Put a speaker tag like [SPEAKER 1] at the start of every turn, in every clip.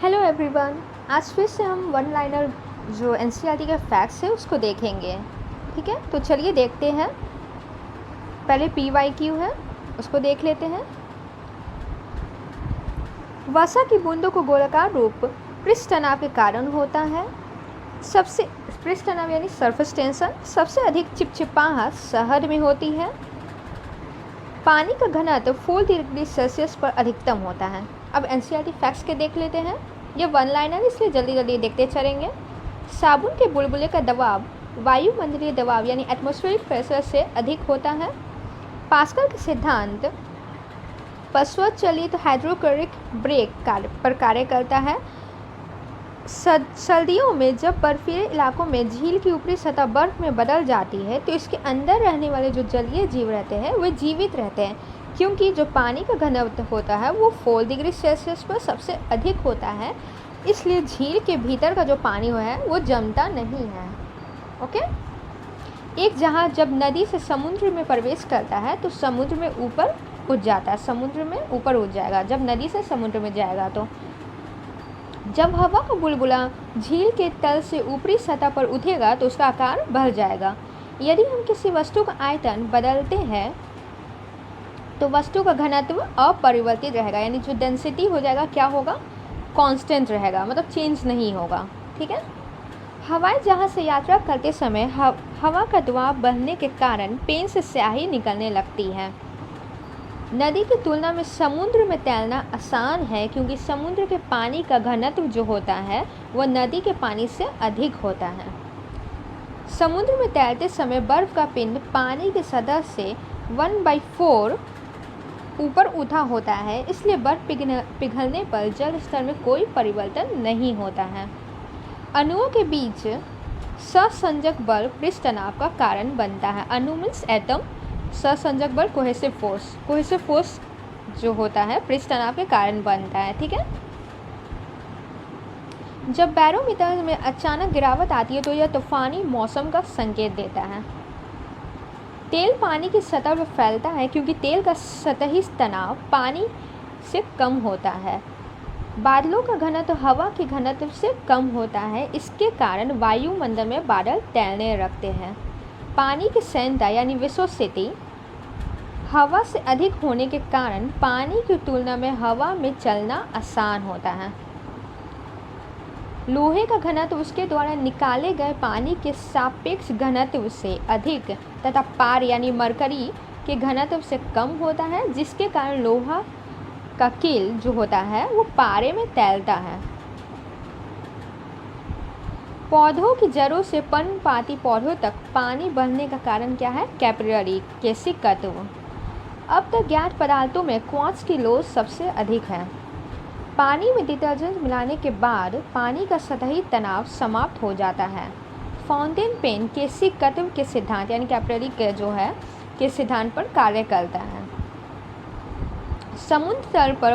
[SPEAKER 1] Hello everyone. आज फिर से हम वन लाइनर जो एनसीईआरटी के फैक्ट्स है उसको देखेंगे। ठीक है, तो चलिए देखते हैं। पहले पीवाईक्यू है, उसको देख लेते हैं। वर्षा की बूंदों को गोलाकार रूप पृष्ठ तनाव के कारण होता है। सबसे पृष्ठ तनाव यानी सरफेस टेंशन सबसे अधिक चिपचिपाहट शहर में होती है। पानी का घनत्व 4 डिग्री सेल्सियस पर अधिकतम होता है। अब एनसीईआरटी फैक्ट्स के देख लेते हैं। ये वन लाइनर इसलिए जल्दी जल्दी देखते चलेंगे। साबुन के बुलबुले का दबाव वायुमंडलीय दबाव यानी एटमॉस्फेरिक प्रेशर से अधिक होता है। पास्कल के सिद्धांत पर चलित हाइड्रोक्लोरिक ब्रेक पर कार्य करता है। सर्दियों में जब बर्फीले इलाकों में झील की ऊपरी सतह बर्फ में बदल जाती है तो इसके अंदर रहने वाले जो जलीय जीव रहते हैं वे जीवित रहते हैं, क्योंकि जो पानी का घनत्व होता है वो 4 डिग्री सेल्सियस पर सबसे अधिक होता है। इसलिए झील के भीतर का जो पानी है वो जमता नहीं है। ओके, एक जहाज जब नदी से समुद्र में प्रवेश करता है तो समुद्र में ऊपर उठ जाता है, समुद्र में ऊपर उठ जाएगा जब नदी से समुद्र में जाएगा। तो जब हवा का बुलबुला झील के तल से ऊपरी सतह पर उठेगा तो उसका आकार बढ़ जाएगा। यदि हम किसी वस्तु का आयतन बदलते हैं तो वस्तु का घनत्व अपरिवर्तित रहेगा, यानी जो डेंसिटी हो जाएगा क्या होगा, कांस्टेंट रहेगा, मतलब चेंज नहीं होगा। ठीक है, हवाई जहाज से यात्रा करते समय हवा का दबाव बढ़ने के कारण पेन से स्याही निकलने लगती है। नदी की तुलना में समुद्र में तैरना आसान है, क्योंकि समुद्र के पानी का घनत्व जो होता है वह नदी के पानी से अधिक होता है। समुद्र में तैरते समय बर्फ का पिंड पानी की सतह से 1/4 ऊपर उठा होता है, इसलिए बर्फ पिघलने पर जल स्तर में कोई परिवर्तन नहीं होता है। अणुओं के बीच सहसंजक बल पृष्ठ तनाव का कारण बनता है। अणु मीन्स एटम, सहसंजक बल कोहेसिव फोर्स जो होता है पृष्ठ तनाव के कारण बनता है। ठीक है, जब बैरोमीटर में अचानक गिरावट आती है तो यह तूफानी मौसम का संकेत देता है। तेल पानी की सतह पर फैलता है क्योंकि तेल का सतही तनाव पानी से कम होता है। बादलों का घनत्व हवा के घनत्व से कम होता है, इसके कारण वायुमंडल में बादल तैरने लगते हैं। पानी की सांद्रता यानी विस्कोसिटी हवा से अधिक होने के कारण पानी की तुलना में हवा में चलना आसान होता है। लोहे का घनत्व उसके द्वारा निकाले गए पानी के सापेक्ष घनत्व से अधिक तथा पार यानी मरकरी के घनत्व से कम होता है, जिसके कारण लोहा का कील जो होता है वो पारे में तैरता है। पौधों की जड़ों से पर्णपाती पौधों तक पानी बढ़ने का कारण क्या है, कैपिलरी केशिक तत्व। अब तक ज्ञात पदार्थों में क्वार्ट्ज की लोच सबसे अधिक है। पानी में डिटर्जेंट मिलाने के बाद पानी का सतही तनाव समाप्त हो जाता है। फाउंटेन पेन केशिक तत्व के सिद्धांत यानी कैपिलरी के जो है के सिद्धांत पर कार्य करता है। समुद्र तल पर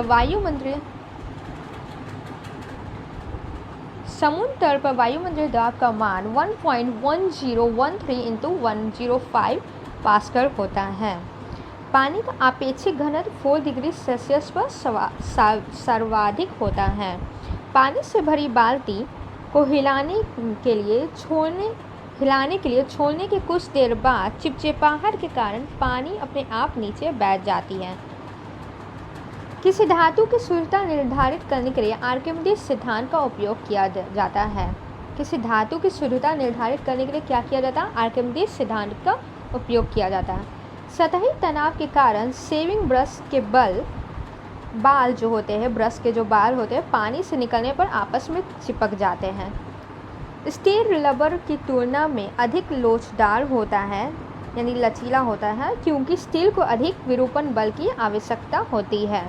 [SPEAKER 1] वायुमंडलीय दबाव का मान 1.1013 × 105 पास्कल होता है। पानी का आपेक्षिक घनत्व 4 डिग्री सेल्सियस पर सर्वाधिक होता है। पानी से भरी बाल्टी को हिलाने के लिए छोड़ने के कुछ देर बाद चिपचिपाहट के कारण पानी अपने आप नीचे बैठ जाती है। किसी धातु की शुद्धता निर्धारित करने के लिए आर्किमिडीज सिद्धांत का उपयोग किया जाता है। किसी धातु की शुद्धता निर्धारित करने के लिए क्या किया जाता है, आर्किमिडीज सिद्धांत का उपयोग किया जाता है। सतही तनाव के कारण शेविंग ब्रश के बाल जो होते हैं, ब्रश के जो बाल होते हैं पानी से निकलने पर आपस में चिपक जाते हैं। स्टील रबर की तुलना में अधिक लोचदार होता है यानी लचीला होता है, क्योंकि स्टील को अधिक विरूपण बल की आवश्यकता होती है।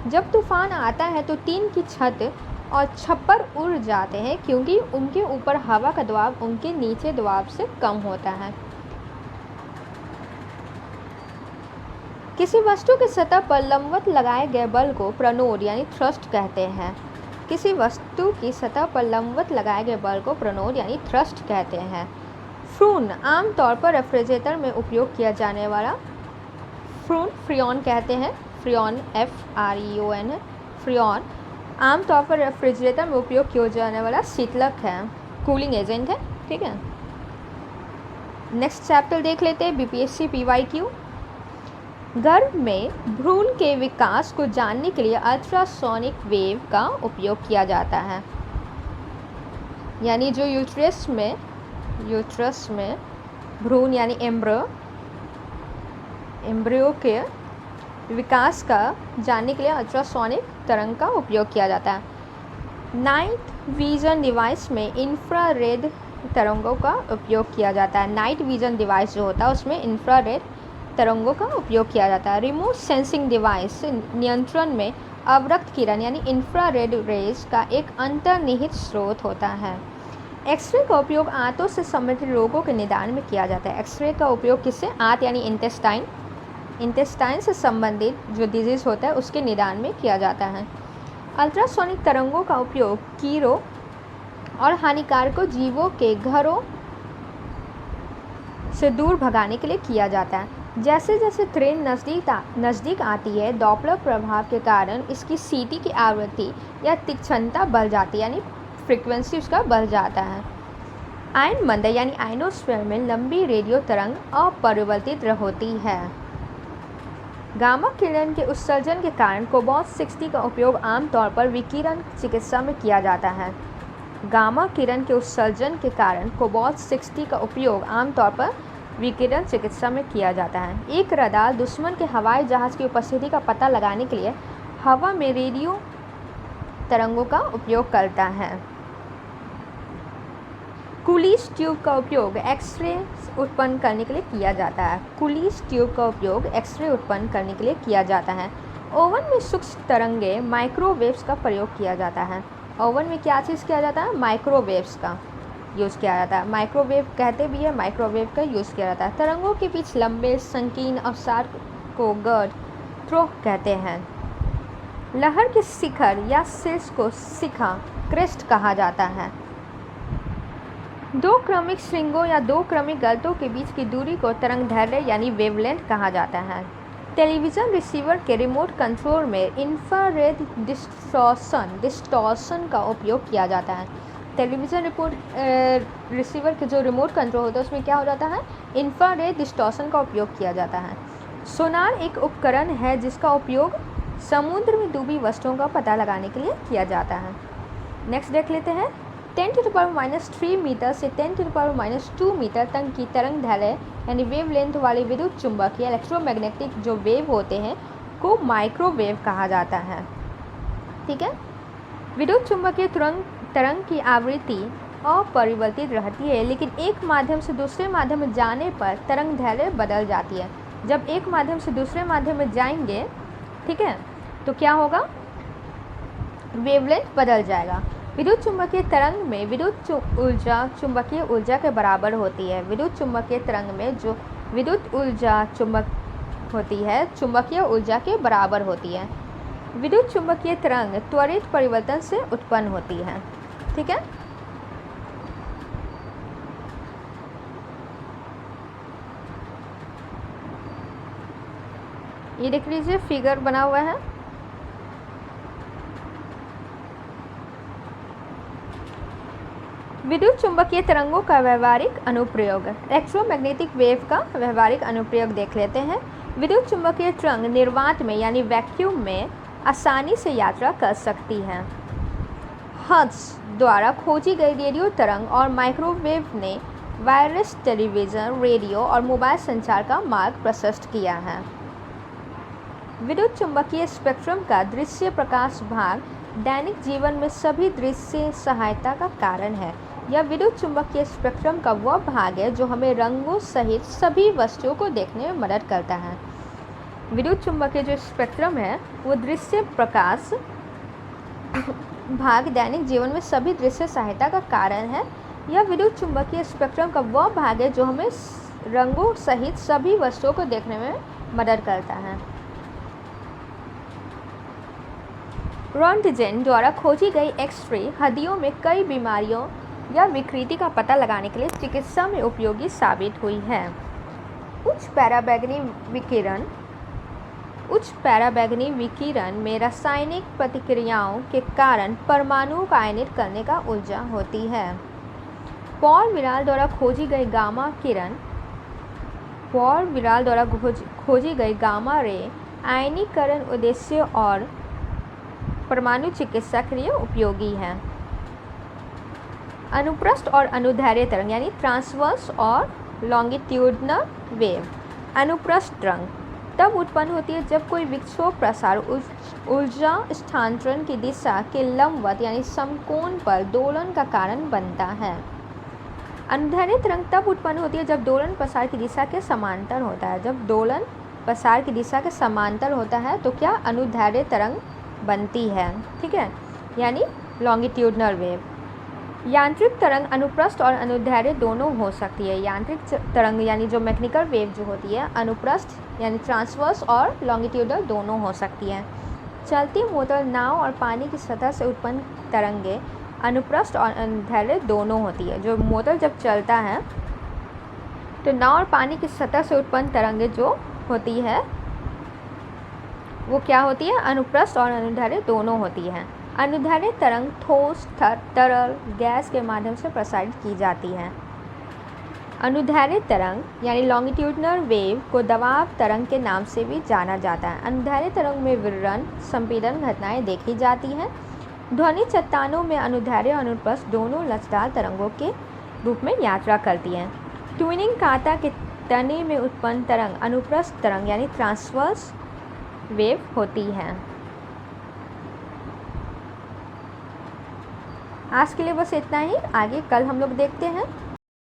[SPEAKER 1] जब तूफान आता है तो टीन की छत और छप्पर उड़ जाते हैं, क्योंकि उनके ऊपर हवा का दबाव उनके नीचे दबाव से कम होता है। किसी वस्तु की सतह पर लंबवत लगाए गए बल को प्रणोद यानी थ्रस्ट कहते हैं। किसी वस्तु की सतह पर लंबवत लगाए गए बल को प्रणोद यानी थ्रस्ट कहते हैं। फ्रून आमतौर पर रेफ्रिजरेटर में उपयोग किया जाने वाला फ्रियोन कहते हैं। फ्रियोन FREON फ्रियोन आमतौर पर रेफ्रिजरेटर में उपयोग किया जाने वाला शीतलक है, कूलिंग एजेंट है। ठीक है, नेक्स्ट चैप्टर देख लेते हैं, बीपीएससी पीवाईक्यू। गर्भ में भ्रूण के विकास को जानने के लिए अल्ट्रासोनिक वेव का उपयोग किया जाता है। यानी जो यूट्रस में भ्रूण यानी एम्ब्रियो के विकास का जानने के लिए अल्ट्रासोनिक तरंग का उपयोग किया जाता है। नाइट विजन डिवाइस में इंफ्रारेड तरंगों का उपयोग किया जाता है। नाइट विजन डिवाइस जो होता है उसमें इंफ्रारेड तरंगों का उपयोग किया जाता है। रिमोट सेंसिंग डिवाइस नियंत्रण में अवरक्त किरण यानी इंफ्रारेड रेज का एक अंतर्निहित स्रोत होता है। एक्सरे का उपयोग आंतों से संबंधित रोगों के निदान में किया जाता है। एक्सरे का उपयोग किससे? आंत यानी इंटेस्टाइन से संबंधित जो डिजीज़ होता है उसके निदान में किया जाता है। अल्ट्रासोनिक तरंगों का उपयोग कीड़ों और हानिकारक जीवों के घरों से दूर भगाने के लिए किया जाता है। जैसे जैसे ट्रेन नज़दीक आती है, डॉपलर प्रभाव के कारण इसकी सीटी की आवृत्ति या तीक्ष्णता बढ़ जाती है, यानी फ्रीक्वेंसी उसका बढ़ जाता है। आयन मंडल यानी आयनोस्फीयर में लंबी रेडियो तरंग अपरिवर्तित होती है। गामा किरण के उत्सर्जन के कारण कोबाल्ट 60 का उपयोग आमतौर पर विकिरण चिकित्सा में किया जाता है। गामा किरण के उत्सर्जन के कारण कोबाल्ट 60 का उपयोग आमतौर पर विकिरण चिकित्सा में किया जाता है। एक रडार दुश्मन के हवाई जहाज़ की उपस्थिति का पता लगाने के लिए हवा में रेडियो तरंगों का उपयोग करता है। कुलीज ट्यूब का उपयोग एक्सरे उत्पन्न करने के लिए किया जाता है। कुलीज ट्यूब का उपयोग एक्सरे उत्पन्न करने के लिए किया जाता है। ओवन में सूक्ष्म तरंगे माइक्रोवेव्स का प्रयोग किया जाता है। ओवन में क्या चीज़ किया जाता है? माइक्रोवेव्स का यूज़ किया जाता है। माइक्रोवेव कहते भी है, माइक्रोवेव का यूज़ किया जाता है। तरंगों के बीच लंबे संकीर्ण अवसाद को गर्ड थ्रो कहते हैं। लहर के शिखर या शीर्ष को शिखा क्रेस्ट कहा जाता है। दो क्रमिक श्रृंगों या दो क्रमिक गलतों के बीच की दूरी को तरंगदैर्घ्य यानी वेवलेंथ कहा जाता है। टेलीविज़न रिसीवर के रिमोट कंट्रोल में इंफ्रारेड डिस्टॉर्शन का उपयोग किया जाता है। टेलीविज़न रिसीवर के जो रिमोट कंट्रोल होता है उसमें क्या हो जाता है? इंफ्रारेड डिस्टॉर्शन का उपयोग किया जाता है। सोनार एक उपकरण है जिसका उपयोग समुद्र में डूबी वस्तुओं का पता लगाने के लिए किया जाता है। नेक्स्ट देख लेते हैं। 10⁻³ मीटर से 10⁻² मीटर तक की तरंगदैर्घ्य यानी वेवलेंथ वाले विद्युत चुंबकीय इलेक्ट्रोमैग्नेटिक जो वेव होते हैं को माइक्रोवेव कहा जाता है। ठीक है, विद्युत चुंबकीय तरंग की आवृत्ति अपरिवर्तित रहती है, लेकिन एक माध्यम से दूसरे माध्यम में जाने पर तरंगदैर्घ्य बदल जाती है। जब एक माध्यम से दूसरे माध्यम में जाएंगे, ठीक है, तो क्या होगा? वेवलेंथ बदल जाएगा। विद्युत चुंबकीय तरंग में विद्युत ऊर्जा चुंबकीय ऊर्जा के बराबर होती है। विद्युत चुंबकीय तरंग में जो विद्युत ऊर्जा होती है चुंबकीय ऊर्जा के बराबर होती है। विद्युत चुंबकीय तरंग त्वरित परिवर्तन से उत्पन्न होती है। ठीक है, ये देख लीजिए फिगर बना हुआ है। विद्युत चुंबकीय तरंगों का व्यवहारिक अनुप्रयोग। इलेक्ट्रोमैग्नेटिक वेव का व्यवहारिक अनुप्रयोग देख लेते हैं। विद्युत चुंबकीय तरंग निर्वात में यानी वैक्यूम में आसानी से यात्रा कर सकती है। हर्ट्ज द्वारा खोजी गई रेडियो तरंग और माइक्रोवेव ने वायरलेस टेलीविज़न, रेडियो और मोबाइल संचार का मार्ग प्रशस्त किया है। विद्युत चुंबकीय स्पेक्ट्रम का दृश्य प्रकाश भाग दैनिक जीवन में सभी दृश्य सहायता का कारण है। यह विद्युत चुंबकीय स्पेक्ट्रम का वह भाग है जो हमें रंगों सहित सभी वस्तुओं को देखने में मदद करता है। विद्युत चुंबकीय जो स्पेक्ट्रम है वो दृश्य प्रकाश भाग दैनिक जीवन में सभी दृश्य सहायता का कारण है। यह विद्युत चुंबकीय स्पेक्ट्रम का वह भाग है जो हमें रंगों सहित सभी वस्तुओं को देखने में मदद करता है। रोंटगेन द्वारा खोजी गई एक्स-रे हड्डियों में कई बीमारियों या विकृति का पता लगाने के लिए चिकित्सा में उपयोगी साबित हुई है। उच्च पराबैंगनी विकिरण उच्च पराबैंगनी विकिरण में रासायनिक प्रतिक्रियाओं के कारण परमाणु को आयनित करने का ऊर्जा होती है। पॉल विराल द्वारा खोजी गई गामा रे आयनीकरण उद्देश्य और परमाणु चिकित्सा के लिए उपयोगी है। अनुप्रस्थ और अनुदैर्ध्य तरंग यानी ट्रांसवर्स और लॉन्गिट्यूडनल वेव। अनुप्रस्थ तरंग तब उत्पन्न होती है जब कोई विक्षोभ प्रसार ऊर्जा स्थानांतरण की दिशा के लंबवत यानी समकोण पर दोलन का कारण बनता है। अनुदैर्ध्य तरंग तब उत्पन्न होती है जब दोलन प्रसार की दिशा के समांतर होता है। जब दोलन प्रसार की दिशा के समांतर होता है तो क्या अनुदैर्ध्य तरंग बनती है, ठीक है, यानी लॉन्गिट्यूडनल वेव। यांत्रिक तरंग अनुप्रस्थ और अनुदैर्ध्य दोनों हो सकती है। यांत्रिक तरंग यानी जो मैकेनिकल वेव जो होती है अनुप्रस्थ यानी ट्रांसवर्स और लॉन्गिट्यूडनल दोनों हो सकती है। चलती मोटर, नाव और पानी की सतह से उत्पन्न तरंगें अनुप्रस्थ और अनुदैर्ध्य दोनों होती है। जो मोटर जब चलता है तो नाव और पानी की सतह से उत्पन्न तरंगें जो होती है वो क्या होती है, अनुप्रस्थ और अनुदैर्ध्य दोनों होती है। अनुदैर्ध्य तरंग ठोस, तरल, गैस के माध्यम से प्रसारित की जाती है। अनुदैर्ध्य तरंग यानी लॉन्गिट्यूडनल वेव को दबाव तरंग के नाम से भी जाना जाता है। अनुदैर्ध्य तरंग में विवरण संपीड़न घटनाएं देखी जाती हैं। ध्वनि चट्टानों में अनुदैर्ध्य और अनुप्रस्थ दोनों लचदार तरंगों के रूप में यात्रा करती हैं। ट्यूनिंग कांटा के तने में उत्पन्न तरंग अनुप्रस्थ तरंग यानी ट्रांसवर्स वेव होती है। आज के लिए बस इतना ही, आगे कल हम लोग देखते हैं।